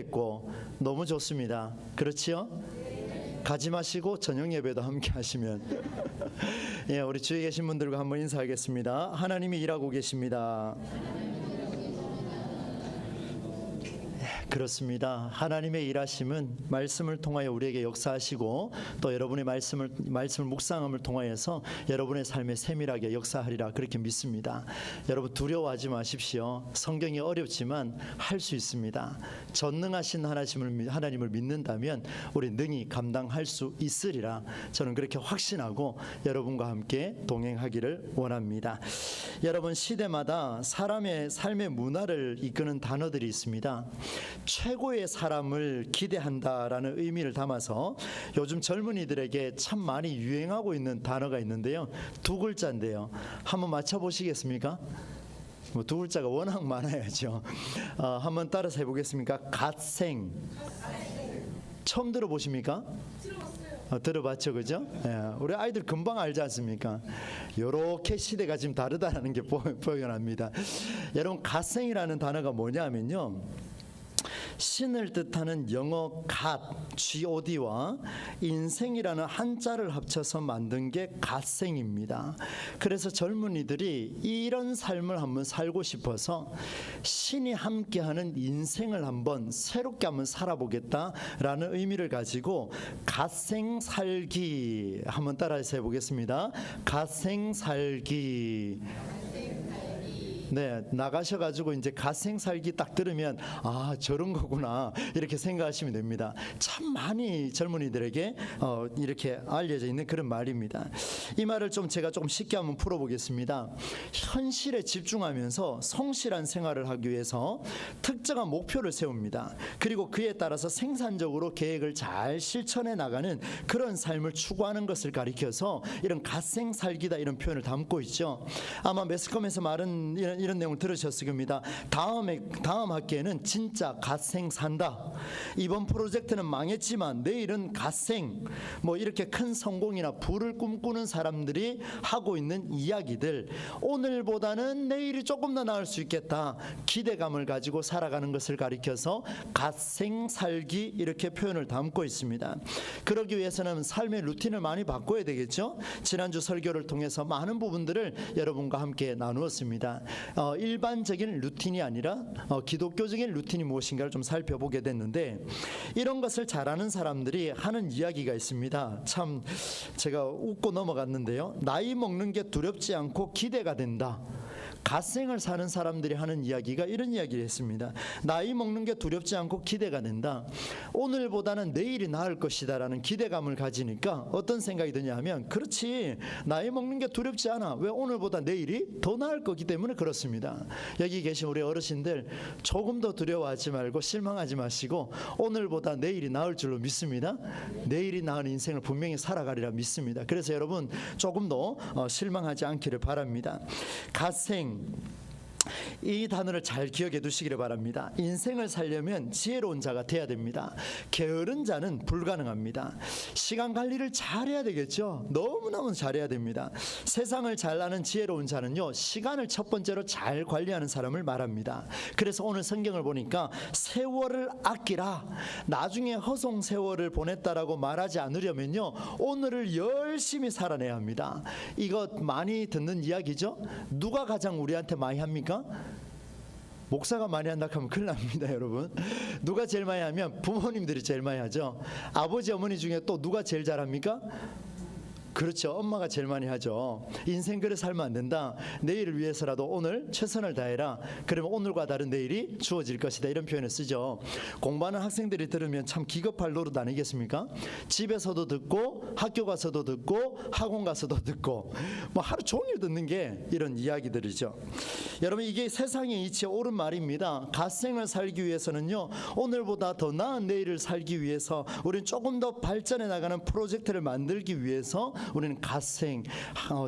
있고 너무 좋습니다. 그렇지요? 가지 마시고 저녁 예배도 함께 하시면 예, 우리 주위에 계신 분들과 한번 인사하겠습니다. 하나님이 일하고 계십니다. 그렇습니다. 하나님의 일하심은 말씀을 통하여 우리에게 역사하시고 또 여러분의 말씀을 묵상함을 통하여서 여러분의 삶에 세밀하게 역사하리라 그렇게 믿습니다. 여러분 두려워하지 마십시오. 성경이 어렵지만 할 수 있습니다. 전능하신 하나님을 믿는다면 우리 능히 감당할 수 있으리라 저는 그렇게 확신하고 여러분과 함께 동행하기를 원합니다. 여러분 시대마다 사람의 삶의 문화를 이끄는 단어들이 있습니다. 최고의 사람을 기대한다라는 의미를 담아서 요즘 젊은이들에게 참 많이 유행하고 있는 단어가 있는데요. 두 글자인데요. 한번 맞춰보시겠습니까? 두 글자가 워낙 많아야죠. 한번 따라서 해보겠습니까? 갓생. 처음 들어보십니까? 들어봤죠, 그죠? 예, 우리 아이들 금방 알지 않습니까? 요렇게 시대가 지금 다르다는 게 보여납니다. 여러분 갓생이라는 단어가 뭐냐면요, 신을 뜻하는 영어 God와 인생이라는 한자를 합쳐서 만든 게 갓생입니다. 그래서 젊은이들이 이런 삶을 한번 살고 싶어서 신이 함께하는 인생을 한번 새롭게 한번 살아보겠다라는 의미를 가지고 갓생 살기 한번 따라해서 해보겠습니다. 갓생 살기. 네, 나가셔가지고 이제 갓생 살기 딱 들으면 아 저런 거구나 이렇게 생각하시면 됩니다. 참 많이 젊은이들에게 이렇게 알려져 있는 그런 말입니다. 이 말을 제가 조금 쉽게 한번 풀어보겠습니다. 현실에 집중하면서 성실한 생활을 하기 위해서 특정한 목표를 세웁니다. 그리고 그에 따라서 생산적으로 계획을 잘 실천해 나가는 그런 삶을 추구하는 것을 가리켜서 이런 갓생 살기다 이런 표현을 담고 있죠. 아마 매스컴에서 말은 이런 내용을 들으셨을 겁니다. 다음 학기에는 진짜 갓생 산다. 이번 프로젝트는 망했지만 내일은 갓생. 뭐 이렇게 큰 성공이나 부를 꿈꾸는 사람들이 하고 있는 이야기들. 오늘보다는 내일이 조금 더 나을 수 있겠다. 기대감을 가지고 살아가는 것을 가리켜서 갓생 살기 이렇게 표현을 담고 있습니다. 그러기 위해서는 삶의 루틴을 많이 바꿔야 되겠죠. 지난주 설교를 통해서 많은 부분들을 여러분과 함께 나누었습니다. 일반적인 루틴이 아니라 기독교적인 루틴이 무엇인가를 좀 살펴보게 됐는데 이런 것을 잘하는 사람들이 하는 이야기가 있습니다. 참 제가 웃고 넘어갔는데요. 나이 먹는 게 두렵지 않고 기대가 된다. 갓생을 사는 사람들이 하는 이야기가 이런 이야기를 했습니다. 나이 먹는 게 두렵지 않고 기대가 된다. 오늘보다는 내일이 나을 것이다 라는 기대감을 가지니까 어떤 생각이 드냐 하면 그렇지, 나이 먹는 게 두렵지 않아. 왜? 오늘보다 내일이 더 나을 거기 때문에 그렇습니다. 여기 계신 우리 어르신들 조금 더 두려워하지 말고 실망하지 마시고 오늘보다 내일이 나을 줄로 믿습니다. 내일이 나은 인생을 분명히 살아가리라 믿습니다. 그래서 여러분 조금 더 실망하지 않기를 바랍니다. 갓생, 이 단어를 잘 기억해 두시기를 바랍니다. 인생을 살려면 지혜로운 자가 돼야 됩니다. 게으른 자는 불가능합니다. 시간 관리를 잘해야 되겠죠. 너무너무 잘해야 됩니다. 세상을 잘 아는 지혜로운 자는요, 시간을 첫 번째로 잘 관리하는 사람을 말합니다. 그래서 오늘 성경을 보니까 세월을 아끼라, 나중에 허송 세월을 보냈다라고 말하지 않으려면요, 오늘을 열심히 살아내야 합니다. 이거 많이 듣는 이야기죠. 누가 가장 우리한테 많이 합니까? 목사가 많이 한다 하면 큰일 납니다, 여러분. 누가 제일 많이 하면 부모님들이 제일 많이 하죠. 아버지 어머니 중에 또 누가 제일 잘합니까? 그렇죠. 엄마가 제일 많이 하죠. 인생 그래 살면 안 된다. 내일을 위해서라도 오늘 최선을 다해라. 그러면 오늘과 다른 내일이 주어질 것이다. 이런 표현을 쓰죠. 공부하는 학생들이 들으면 참 기겁할 노릇 아니겠습니까? 집에서도 듣고 학교 가서도 듣고 학원 가서도 듣고 뭐 하루 종일 듣는 게 이런 이야기들이죠. 여러분 이게 세상의 이치에 옳은 말입니다. 갓생을 살기 위해서는요, 오늘보다 더 나은 내일을 살기 위해서 우리는 조금 더 발전해 나가는 프로젝트를 만들기 위해서 우리는 갓생,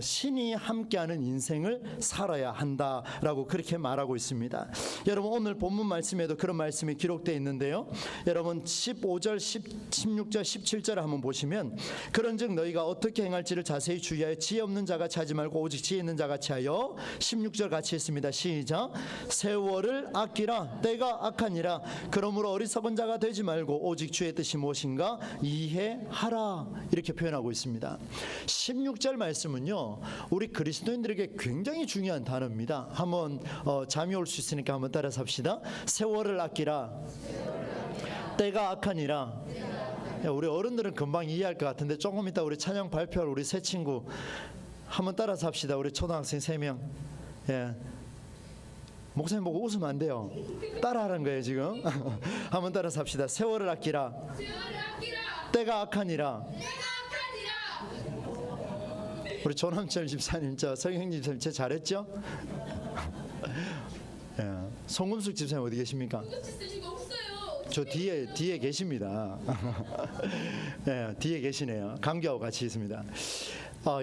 신이 함께하는 인생을 살아야 한다라고 그렇게 말하고 있습니다. 여러분 오늘 본문 말씀에도 그런 말씀이 기록되어 있는데요. 여러분 15절, 16절, 17절을 한번 보시면 그런즉 너희가 어떻게 행할지를 자세히 주의하여 지혜 없는 자같이 하지 말고 오직 지혜 있는 자같이 하여 16절 같이 했습니다. 시작. 세월을 아끼라 때가 악하니라. 그러므로 어리석은 자가 되지 말고 오직 주의 뜻이 무엇인가 이해하라. 이렇게 표현하고 있습니다. 16절 말씀은요 우리 그리스도인들에게 굉장히 중요한 단어입니다. 한번 잠이 올 수 있으니까 한번 따라서 합시다. 세월을 아끼라 때가 악하니라. 우리 어른들은 금방 이해할 것 같은데 조금 이따 우리 찬양 발표할 우리 새 친구 한번 따라서 합시다. 우리 초등학생 3명. 예. 목사님 보고 웃으면 안 돼요. 따라하는 거예요 지금. 한번 따라서 합시다. 세월을 아끼라 때가 악하니라. 우리 조남철 집사님, 저 서경 집사님 제 잘했죠? 예. 송금숙 집사님 어디 계십니까? 저 뒤에 계십니다. 예, 뒤에 계시네요. 감기하고 같이 있습니다.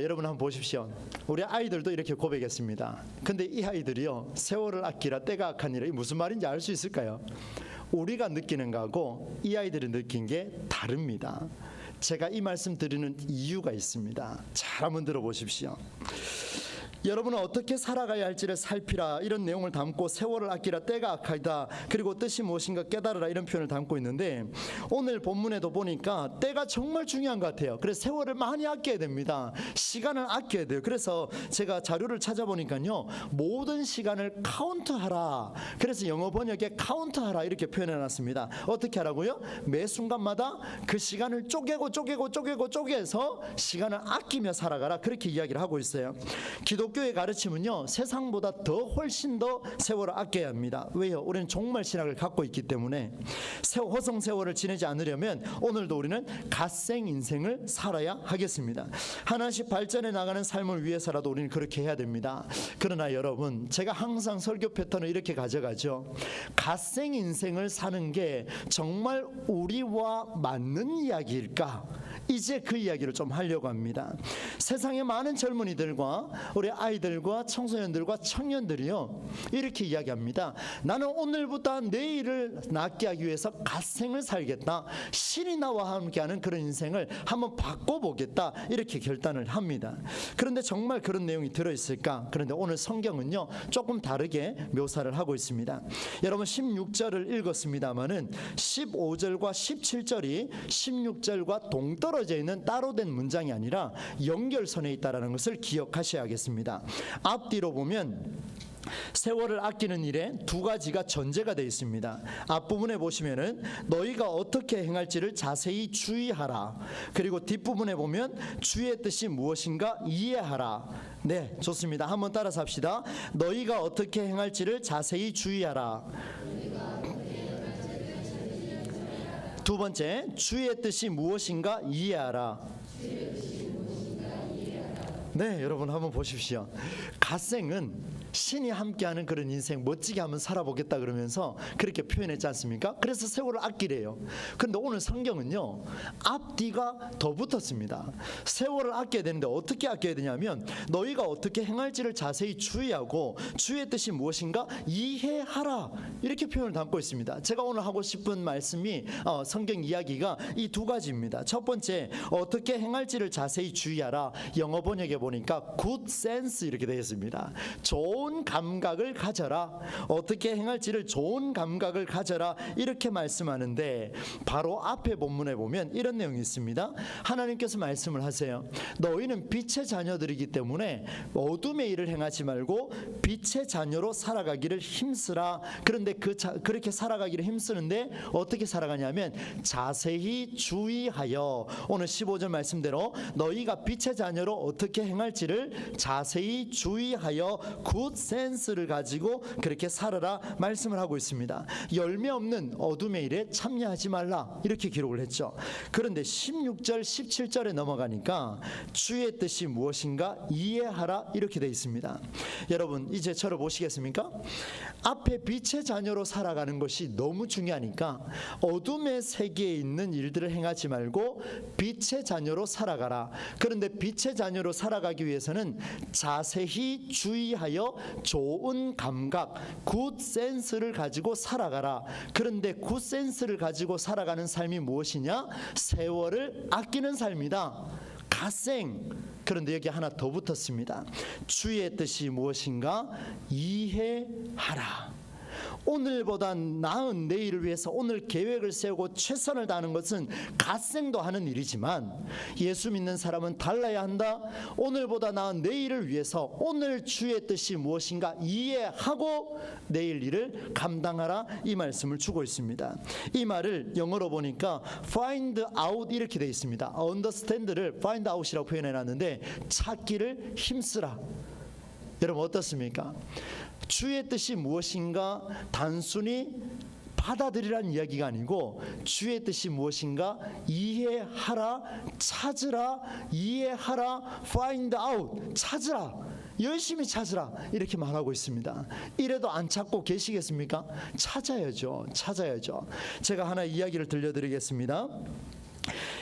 여러분 한번 보십시오. 우리 아이들도 이렇게 고백했습니다. 근데 이 아이들이요 세월을 아끼라 때가 악하니라. 이 무슨 말인지 알 수 있을까요? 우리가 느끼는 거하고 이 아이들이 느낀 게 다릅니다. 제가 이 말씀 드리는 이유가 있습니다. 잘 한번 들어보십시오. 여러분은 어떻게 살아가야 할지를 살피라 이런 내용을 담고 세월을 아끼라 때가 악하다 그리고 뜻이 무엇인가 깨달으라 이런 표현을 담고 있는데 오늘 본문에도 보니까 때가 정말 중요한 것 같아요. 그래서 세월을 많이 아껴야 됩니다. 시간을 아껴야 돼요. 그래서 제가 자료를 찾아보니까요 모든 시간을 카운트하라. 그래서 영어 번역에 카운트하라 이렇게 표현해놨습니다. 어떻게 하라고요? 매 순간마다 그 시간을 쪼개서 시간을 아끼며 살아가라 그렇게 이야기를 하고 있어요. 기독교의 가르침은요 세상보다 훨씬 더 세월을 아껴야 합니다. 왜요? 우리는 종말 신학을 갖고 있기 때문에 허송 세월을 지내지 않으려면 오늘도 우리는 갓생 인생을 살아야 하겠습니다. 하나씩 발전해 나가는 삶을 위해서라도 우리는 그렇게 해야 됩니다. 그러나 여러분 제가 항상 설교 패턴을 이렇게 가져가죠. 갓생 인생을 사는 게 정말 우리와 맞는 이야기일까? 이제 그 이야기를 좀 하려고 합니다. 세상의 많은 젊은이들과 우리 아이들과 청소년들과 청년들이요 이렇게 이야기합니다. 나는 오늘부터 내일을 낫게 하기 위해서 갓생을 살겠다. 신이 나와 함께하는 그런 인생을 한번 바꿔보겠다 이렇게 결단을 합니다. 그런데 정말 그런 내용이 들어있을까? 그런데 오늘 성경은요 조금 다르게 묘사를 하고 있습니다. 여러분 16절을 읽었습니다마는 15절과 17절이 16절과 동떨어져 있는 따로 된 문장이 아니라 연결선에 있다는 것을 기억하셔야겠습니다. 앞뒤로 보면 세월을 아끼는 일에 두 가지가 전제가 되어 있습니다. 앞부분에 보시면은 너희가 어떻게 행할지를 자세히 주의하라. 그리고 뒷부분에 보면 주의 뜻이 무엇인가 이해하라. 네, 좋습니다. 한번 따라서 합시다. 너희가 어떻게 행할지를 자세히 주의하라. 두 번째, 주의 뜻이 무엇인가 이해하라. 네, 여러분 한번 보십시오. 갓생은 신이 함께하는 그런 인생 멋지게 한번 살아보겠다 그러면서 그렇게 표현했지 않습니까? 그래서 세월을 아끼래요. 그런데 오늘 성경은요 앞뒤가 더 붙었습니다. 세월을 아껴야 되는데 어떻게 아껴야 되냐면 너희가 어떻게 행할지를 자세히 주의하고 주의 뜻이 무엇인가 이해하라 이렇게 표현을 담고 있습니다. 제가 오늘 하고 싶은 말씀이 성경 이야기가 이 두 가지입니다. 첫 번째, 어떻게 행할지를 자세히 주의하라. 영어 번역에 보니까 good sense 이렇게 되어 있습니다. 좋은 감각을 가져라. 어떻게 행할지를 좋은 감각을 가져라 이렇게 말씀하는데 바로 앞에 본문에 보면 이런 내용이 있습니다. 하나님께서 말씀을 하세요. 너희는 빛의 자녀들이기 때문에 어둠의 일을 행하지 말고 빛의 자녀로 살아가기를 힘쓰라. 그런데 그렇게 살아가기를 힘쓰는데 어떻게 살아가냐면 자세히 주의하여 오늘 15절 말씀대로 너희가 빛의 자녀로 어떻게 행할지를 자세히 주의하여 굿 센스를 가지고 그렇게 살아라 말씀을 하고 있습니다. 열매 없는 어둠의 일에 참여하지 말라 이렇게 기록을 했죠. 그런데 16절 17절에 넘어가니까 주의 뜻이 무엇인가 이해하라 이렇게 되어 있습니다. 여러분 이제 저를 보시겠습니까? 앞에 빛의 자녀로 살아가는 것이 너무 중요하니까 어둠의 세계에 있는 일들을 행하지 말고 빛의 자녀로 살아가라. 그런데 빛의 자녀로 살아가기 위해서는 자세히 주의하여 좋은 감각, 굿 센스를 가지고 살아가라. 그런데 굿 센스를 가지고 살아가는 삶이 무엇이냐? 세월을 아끼는 삶이다. 갓생. 그런데 여기 하나 더 붙었습니다. 주의 뜻이 무엇인가 이해하라. 오늘보다 나은 내일을 위해서 오늘 계획을 세우고 최선을 다하는 것은 갓생도 하는 일이지만 예수 믿는 사람은 달라야 한다. 오늘보다 나은 내일을 위해서 오늘 주의 뜻이 무엇인가 이해하고 내일 일을 감당하라 이 말씀을 주고 있습니다. 이 말을 영어로 보니까 find out 이렇게 되어 있습니다. understand를 find out이라고 표현해놨는데 찾기를 힘쓰라. 여러분 어떻습니까? 주의 뜻이 무엇인가 단순히 받아들이라는 이야기가 아니고 주의 뜻이 무엇인가 이해하라, 찾으라, 이해하라, find out, 찾으라, 열심히 찾으라 이렇게 말하고 있습니다. 이래도 안 찾고 계시겠습니까? 찾아야죠. 찾아야죠. 제가 하나 이야기를 들려드리겠습니다.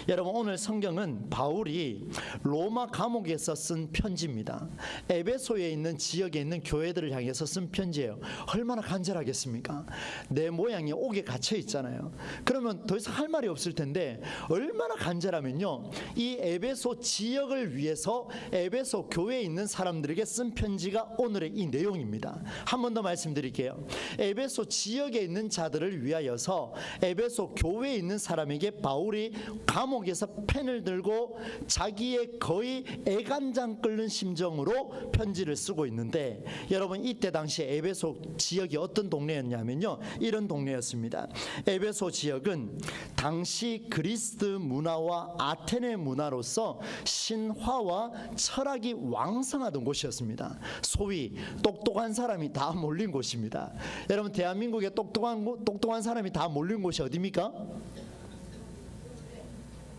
여러분 오늘 성경은 바울이 로마 감옥에서 쓴 편지입니다. 에베소에 있는 지역에 있는 교회들을 향해서 쓴 편지예요. 얼마나 간절하겠습니까? 내 모양이 옥에 갇혀 있잖아요. 그러면 더 이상 할 말이 없을 텐데 얼마나 간절하면요, 이 에베소 지역을 위해서 에베소 교회에 있는 사람들에게 쓴 편지가 오늘의 이 내용입니다. 한 번 더 말씀드릴게요. 에베소 지역에 있는 자들을 위하여서 에베소 교회에 있는 사람에게 바울이 감옥에서 펜을 들고 자기의 거의 애간장 끓는 심정으로 편지를 쓰고 있는데, 여러분 이때 당시 에베소 지역이 어떤 동네였냐면요, 이런 동네였습니다. 에베소 지역은 당시 그리스 문화와 아테네 문화로서 신화와 철학이 왕성하던 곳이었습니다. 소위 똑똑한 사람이 다 몰린 곳입니다. 여러분 대한민국에 똑똑한 사람이 다 몰린 곳이 어디입니까?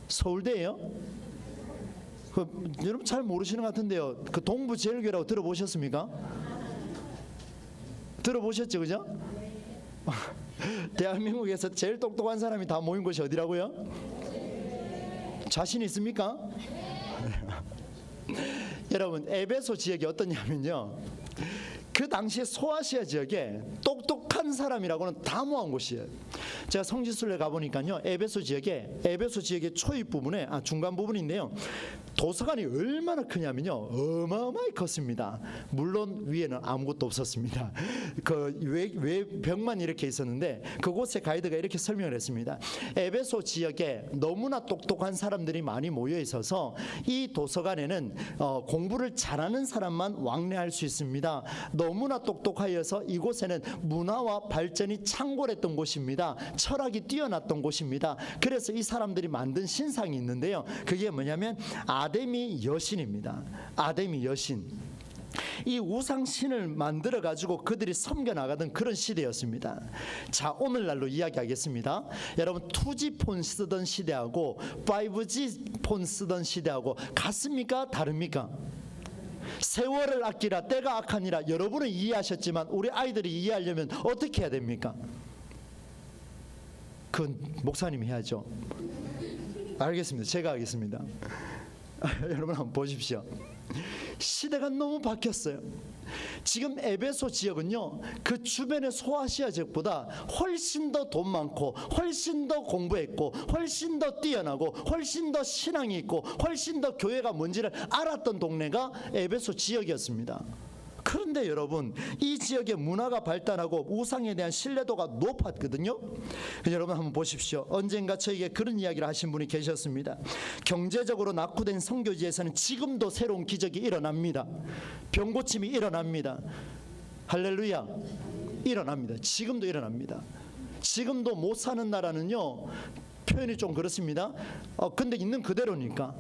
서울대예요? 여러분 잘 모르시는 것 같은데요. 그 동부제일교라고 들어보셨습니까? 들어보셨죠, 그죠? 대한민국에서 제일 똑똑한 사람이 다 모인 곳이 어디라고요? 자신 있습니까? 여러분 에베소 지역이 어떠냐면요, 그 당시에 소아시아 지역에 똑똑한 사람이라고는 다 모은 곳이에요. 제가 성지순례 가보니까요, 에베소 지역의 초입 부분에 중간 부분인데요, 도서관이 얼마나 크냐면요, 어마어마하게 컸습니다. 물론 위에는 아무것도 없었습니다. 그 외 벽만 이렇게 있었는데 그곳에 가이드가 이렇게 설명을 했습니다. 에베소 지역에 너무나 똑똑한 사람들이 많이 모여 있어서 이 도서관에는 공부를 잘하는 사람만 왕래할 수 있습니다. 너무나 똑똑하여서 이곳에는 문화와 발전이 창궐했던 곳입니다. 철학이 뛰어났던 곳입니다. 그래서 이 사람들이 만든 신상이 있는데요, 그게 뭐냐면 아데미 여신입니다. 아데미 여신. 이 우상신을 만들어 가지고 그들이 섬겨 나가던 그런 시대였습니다. 자, 오늘날로 이야기하겠습니다. 여러분 2G 폰 쓰던 시대하고 5G 폰 쓰던 시대하고 같습니까? 다릅니까? 세월을 아끼라 때가 악하니라. 여러분은 이해하셨지만 우리 아이들이 이해하려면 어떻게 해야 됩니까? 그건 목사님이 해야죠. 알겠습니다. 제가 하겠습니다. 여러분 한번 보십시오. 시대가 너무 바뀌었어요. 지금 에베소 지역은요, 그 주변의 소아시아 지역보다 훨씬 더 돈 많고 훨씬 더 공부했고 훨씬 더 뛰어나고 훨씬 더 신앙이 있고 훨씬 더 교회가 뭔지를 알았던 동네가 에베소 지역이었습니다. 그런데 여러분 이 지역의 문화가 발달하고 우상에 대한 신뢰도가 높았거든요. 여러분 한번 보십시오. 언젠가 저에게 그런 이야기를 하신 분이 계셨습니다. 경제적으로 낙후된 선교지에서는 지금도 새로운 기적이 일어납니다. 병고침이 일어납니다. 할렐루야. 일어납니다. 지금도 일어납니다. 지금도 못 사는 나라는요, 표현이 좀 그렇습니다. 근데 있는 그대로니까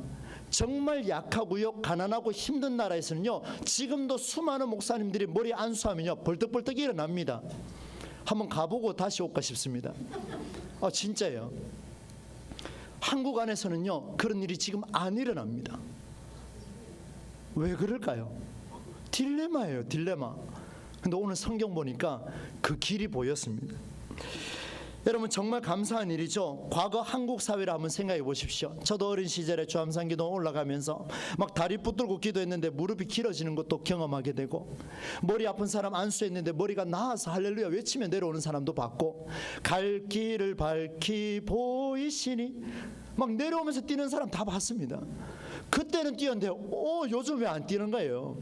정말 약하고요, 가난하고 힘든 나라에서는요, 지금도 수많은 목사님들이 머리 안수하면요 벌떡벌떡 일어납니다. 한번 가보고 다시 올까 싶습니다. 진짜예요. 한국 안에서는요 그런 일이 지금 안 일어납니다. 왜 그럴까요? 딜레마예요, 딜레마. 근데 오늘 성경 보니까 그 길이 보였습니다. 여러분, 정말 감사한 일이죠. 과거 한국 사회를 한번 생각해 보십시오. 저도 어린 시절에 주암산기도 올라가면서 막 다리 붙들고 기도했는데 무릎이 길어지는 것도 경험하게 되고, 머리 아픈 사람 안수했는데 머리가 나아서 할렐루야 외치며 내려오는 사람도 봤고, 갈 길을 밝히 보이시니 막 내려오면서 뛰는 사람 다 봤습니다. 그때는 뛰었는데 요즘 왜 안 뛰는 거예요?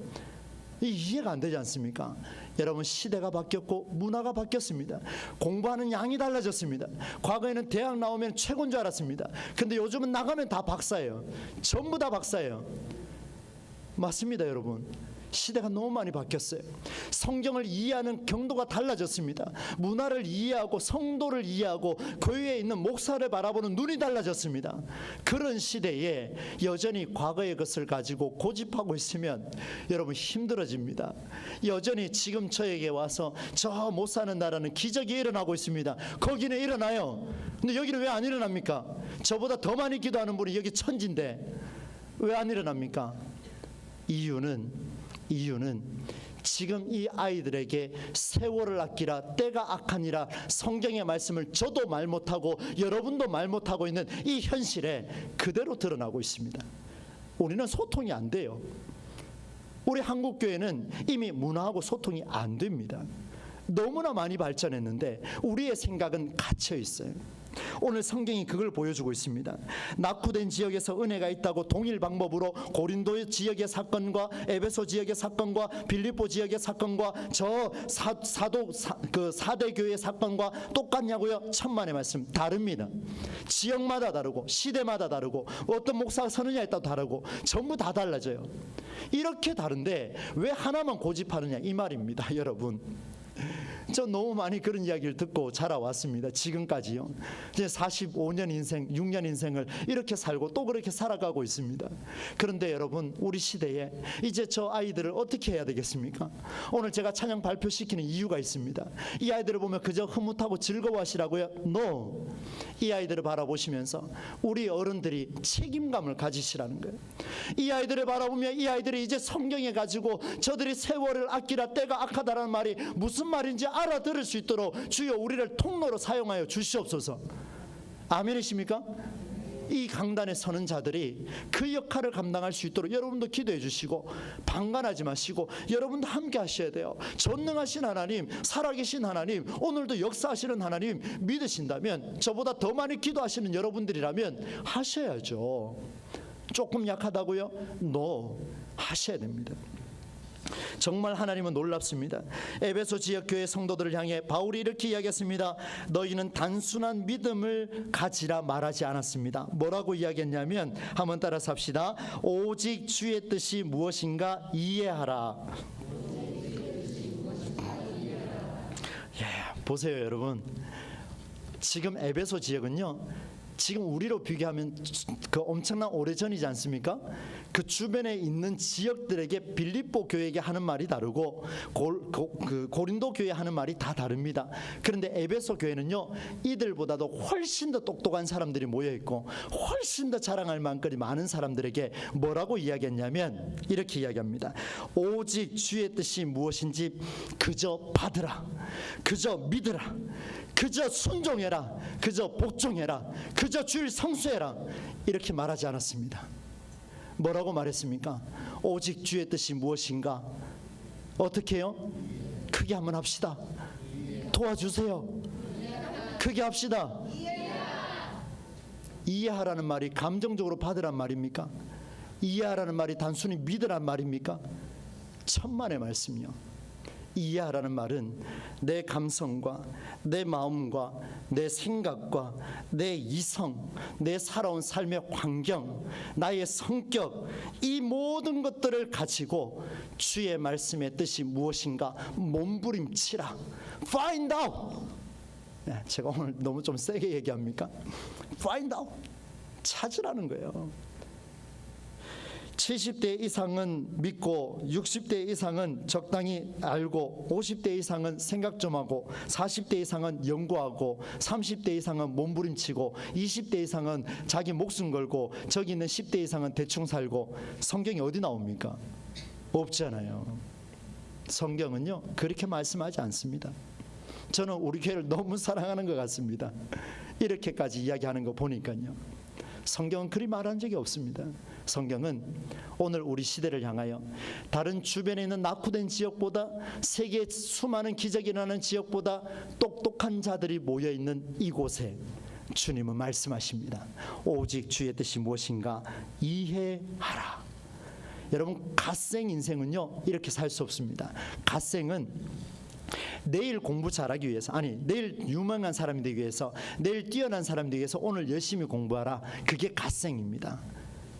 이해가 안 되지 않습니까? 여러분, 시대가 바뀌었고 문화가 바뀌었습니다. 공부하는 양이 달라졌습니다. 과거에는 대학 나오면 최고인 줄 알았습니다. 근데 요즘은 나가면 다 박사예요. 전부 다 박사예요. 맞습니다, 여러분. 시대가 너무 많이 바뀌었어요. 성경을 이해하는 경도가 달라졌습니다. 문화를 이해하고 성도를 이해하고 교회에 있는 목사를 바라보는 눈이 달라졌습니다. 그런 시대에 여전히 과거의 것을 가지고 고집하고 있으면 여러분 힘들어집니다. 여전히 지금 저에게 와서 저 못 사는 나라는 기적이 일어나고 있습니다. 거기는 일어나요. 근데 여기는 왜 안 일어납니까? 저보다 더 많이 기도하는 분이 여기 천지인데 왜 안 일어납니까? 이유는 지금 이 아이들에게 세월을 아끼라 때가 악하니라 성경의 말씀을 저도 말 못하고 여러분도 말 못하고 있는 이 현실에 그대로 드러나고 있습니다. 우리는 소통이 안 돼요. 우리 한국교회는 이미 문화하고 소통이 안 됩니다. 너무나 많이 발전했는데 우리의 생각은 갇혀 있어요. 오늘 성경이 그걸 보여주고 있습니다. 낙후된 지역에서 은혜가 있다고 동일 방법으로 고린도 지역의 사건과 에베소 지역의 사건과 빌립보 지역의 사건과 저 사대 교회의 사건과 똑같냐고요? 천만의 말씀. 다릅니다. 지역마다 다르고 시대마다 다르고 어떤 목사가 서느냐에 따라 다르고 전부 다 달라져요. 이렇게 다른데 왜 하나만 고집하느냐 이 말입니다. 여러분, 저 너무 많이 그런 이야기를 듣고 자라왔습니다. 지금까지요. 이제 45년 인생, 6년 인생을 이렇게 살고 또 그렇게 살아가고 있습니다. 그런데 여러분, 우리 시대에 이제 저 아이들을 어떻게 해야 되겠습니까? 오늘 제가 찬양 발표시키는 이유가 있습니다. 이 아이들을 보면 그저 흐뭇하고 즐거워하시라고요? No. 이 아이들을 바라보시면서 우리 어른들이 책임감을 가지시라는 거예요. 이 아이들을 바라보며 이 아이들이 이제 성경에 가지고 저들이 세월을 아끼라 때가 악하다라는 말이 무슨 말인지 알아들을 수 있도록 주여 우리를 통로로 사용하여 주시옵소서. 아멘이십니까? 이 강단에 서는 자들이 그 역할을 감당할 수 있도록 여러분도 기도해 주시고 방관하지 마시고 여러분도 함께 하셔야 돼요. 전능하신 하나님, 살아계신 하나님, 오늘도 역사하시는 하나님 믿으신다면, 저보다 더 많이 기도하시는 여러분들이라면 하셔야죠. 조금 약하다고요? No. 하셔야 됩니다. 정말 하나님은 놀랍습니다. 에베소 지역 교회 성도들을 향해 바울이 이렇게 이야기했습니다. 너희는 단순한 믿음을 가지라 말하지 않았습니다. 뭐라고 이야기했냐면, 한번 따라서 합시다. 오직 주의 뜻이 무엇인가 이해하라. 보세요, 여러분. 지금 에베소 지역은요, 지금 우리로 비교하면 그 엄청난 오래전이지 않습니까? 그 주변에 있는 지역들에게 빌립보 교회에게 하는 말이 다르고 고린도 교회 하는 말이 다 다릅니다. 그런데 에베소 교회는요, 이들보다도 훨씬 더 똑똑한 사람들이 모여있고 훨씬 더 자랑할 만큼이 많은 사람들에게 뭐라고 이야기했냐면 이렇게 이야기합니다. 오직 주의 뜻이 무엇인지 그저 받으라, 그저 믿으라, 그저 순종해라, 그저 복종해라, 그저 주일 성수해라, 이렇게 말하지 않았습니다. 뭐라고 말했습니까? 오직 주의 뜻이 무엇인가? 어떻게 해요? 크게 한번 합시다. 도와주세요. 크게 합시다. 이해하라는 말이 감정적으로 받으란 말입니까? 이해하라는 말이 단순히 믿으란 말입니까? 천만의 말씀이요. 이해하라는 말은 내 감성과 내 마음과 내 생각과 내 이성, 내 살아온 삶의 환경, 나의 성격, 이 모든 것들을 가지고 주의 말씀의 뜻이 무엇인가 몸부림치라. Find out. 제가 오늘 너무 좀 세게 얘기합니까? Find out. 찾으라는 거예요. 70대 이상은 믿고 60대 이상은 적당히 알고 50대 이상은 생각 좀 하고 40대 이상은 연구하고 30대 이상은 몸부림치고 20대 이상은 자기 목숨 걸고 저기 있는 10대 이상은 대충 살고 성경이 어디 나옵니까? 없잖아요. 성경은요 그렇게 말씀하지 않습니다. 저는 우리 교회를 너무 사랑하는 것 같습니다. 이렇게까지 이야기하는 거 보니까요. 성경은 그리 말한 적이 없습니다. 성경은 오늘 우리 시대를 향하여 다른 주변에 있는 낙후된 지역보다 세계에 수많은 기적이 일어나는 지역보다 똑똑한 자들이 모여있는 이곳에 주님은 말씀하십니다. 오직 주의 뜻이 무엇인가 이해하라. 여러분, 갓생 인생은요 이렇게 살 수 없습니다. 갓생은 내일 공부 잘하기 위해서, 아니 내일 유명한 사람이 되기 위해서, 내일 뛰어난 사람이 되기 위해서 오늘 열심히 공부하라. 그게 갓생입니다.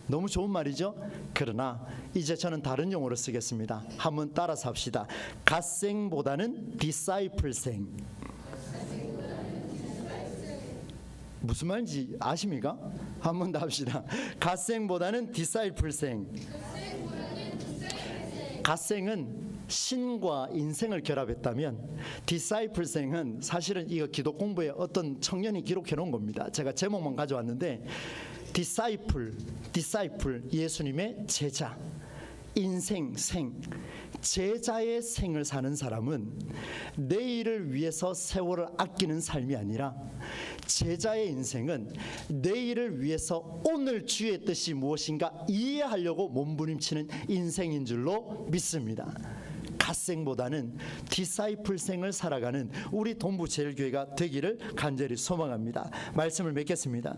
너무 좋은 말이죠. 그러나 이제 저는 다른 용어로 쓰겠습니다. 한번 따라서 합시다. 갓생보다는 디사이플생. 무슨 말인지 아십니까? 한 번 더 합시다. 갓생보다는 디사이플생. 갓생은 신과 인생을 결합했다면 디사이플생은 사실은 이거 기독 공부에 어떤 청년이 기록해 놓은 겁니다. 제가 제목만 가져왔는데 디사이플 예수님의 제자, 인생, 생, 제자의 생을 사는 사람은 내일을 위해서 세월을 아끼는 삶이 아니라 제자의 인생은 내일을 위해서 오늘 주의 뜻이 무엇인가 이해하려고 몸부림치는 인생인 줄로 믿습니다. 갓생보다는 디사이플생을 살아가는 우리 동부제일교회가 되기를 간절히 소망합니다. 말씀을 맺겠습니다.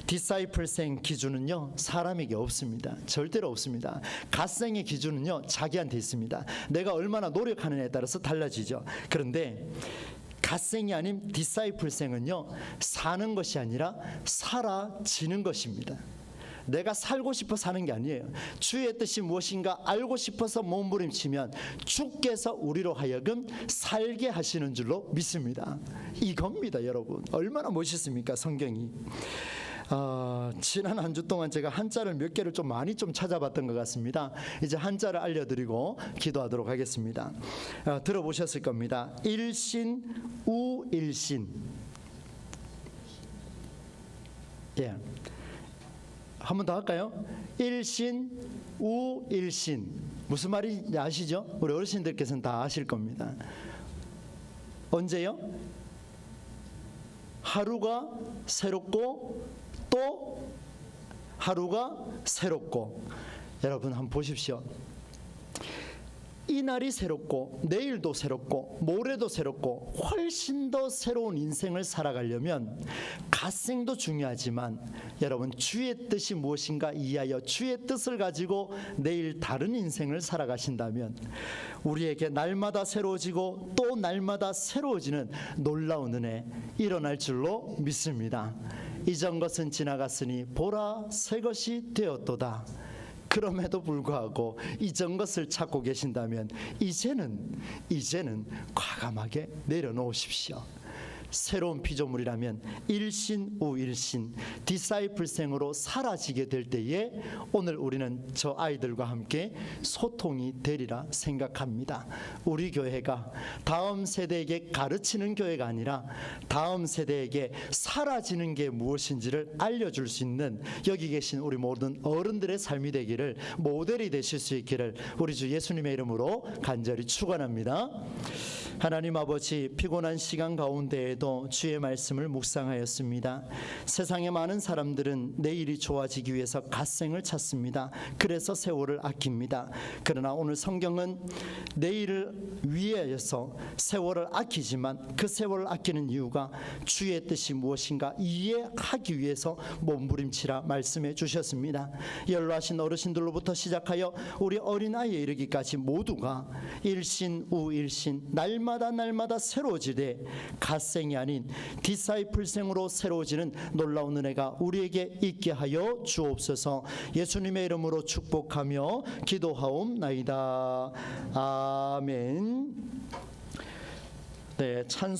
디사이플생 기준은요 사람에게 없습니다. 절대로 없습니다. 갓생의 기준은요 자기한테 있습니다. 내가 얼마나 노력하느냐에 따라서 달라지죠. 그런데 갓생이 아닌 디사이플생은요 사는 것이 아니라 사라지는 것입니다. 내가 살고 싶어 사는 게 아니에요. 주의 뜻이 무엇인가 알고 싶어서 몸부림치면 주께서 우리로 하여금 살게 하시는 줄로 믿습니다. 이겁니다, 여러분. 얼마나 멋있습니까, 성경이. 지난 한 주 동안 제가 한자를 몇 개를 좀 많이 찾아봤던 것 같습니다. 이제 한자를 알려드리고 기도하도록 하겠습니다. 들어보셨을 겁니다. 일신, 우일신. 예. 한 번 더 할까요? 일신, 우일신. 무슨 말인지 아시죠? 우리 어르신들께서는 다 아실 겁니다. 언제요? 하루가 새롭고 또 하루가 새롭고. 여러분 한번 보십시오. 이날이 새롭고 내일도 새롭고 모레도 새롭고 훨씬 더 새로운 인생을 살아가려면 갓생도 중요하지만 여러분 주의 뜻이 무엇인가 이해하여 주의 뜻을 가지고 내일 다른 인생을 살아가신다면 우리에게 날마다 새로워지고 또 날마다 새로워지는 놀라운 은혜 일어날 줄로 믿습니다. 이전 것은 지나갔으니 보라 새 것이 되었도다. 그럼에도 불구하고 이전 것을 찾고 계신다면 이제는 과감하게 내려놓으십시오. 새로운 피조물이라면 일신우일신 디사이플생으로 사라지게 될 때에 오늘 우리는 저 아이들과 함께 소통이 되리라 생각합니다. 우리 교회가 다음 세대에게 가르치는 교회가 아니라 다음 세대에게 사라지는 게 무엇인지를 알려줄 수 있는 여기 계신 우리 모든 어른들의 삶이 되기를, 모델이 되실 수 있기를 우리 주 예수님의 이름으로 간절히 축원합니다. 하나님 아버지, 피곤한 시간 가운데에도 주의 말씀을 묵상하였습니다. 세상의 많은 사람들은 내일이 좋아지기 위해서 갓생을 찾습니다. 그래서 세월을 아낍니다. 그러나 오늘 성경은 내일을 위해서 세월을 아끼지만 그 세월을 아끼는 이유가 주의 뜻이 무엇인가 이해하기 위해서 몸부림치라 말씀해 주셨습니다. 연로하신 어르신들로부터 시작하여 우리 어린아이에 이르기까지 모두가 일신우일신 날마다 새로워지되 갓생이 아닌 디사이플생으로 새로워지는 놀라운 은혜가 우리에게 있게 하여 주옵소서. 예수님의 이름으로 축복하며 기도하옵나이다. 아멘. 네, 찬송